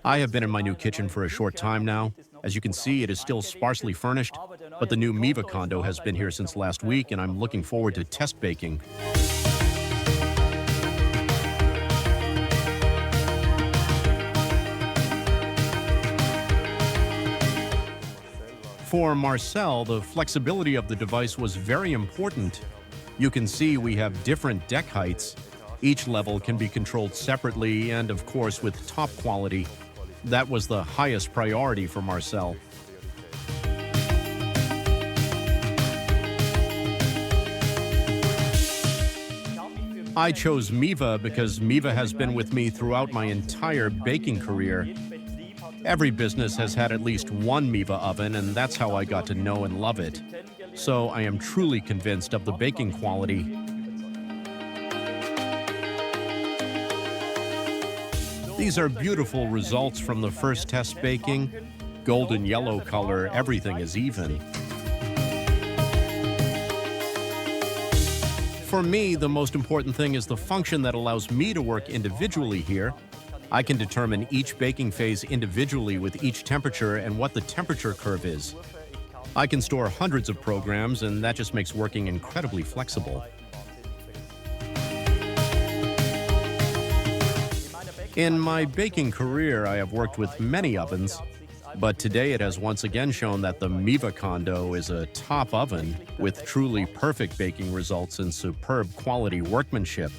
I have been in my new kitchen for a short time now. As you can see, it is still sparsely furnished, but the new MIWE condo has been here since last week, and I'm looking forward to test baking. For Marcel, the flexibility of the device was very important. You can see we have different deck heights. Each level can be controlled separately and, of course, with top quality. That was the highest priority for Marcel. I chose MIWE because MIWE has been with me throughout my entire baking career. Every business has had at least one MIWE oven, and that's how I got to know and love it. So I am truly convinced of the baking quality. These are beautiful results from the first test baking. Golden yellow color, everything is even. For me, the most important thing is the function that allows me to work individually here. I can determine each baking phase individually with each temperature and what the temperature curve is. I can store hundreds of programs, and that just makes working incredibly flexible. In my baking career, I have worked with many ovens, but today it has once again shown that the MIWE condo is a top oven with truly perfect baking results and superb quality workmanship.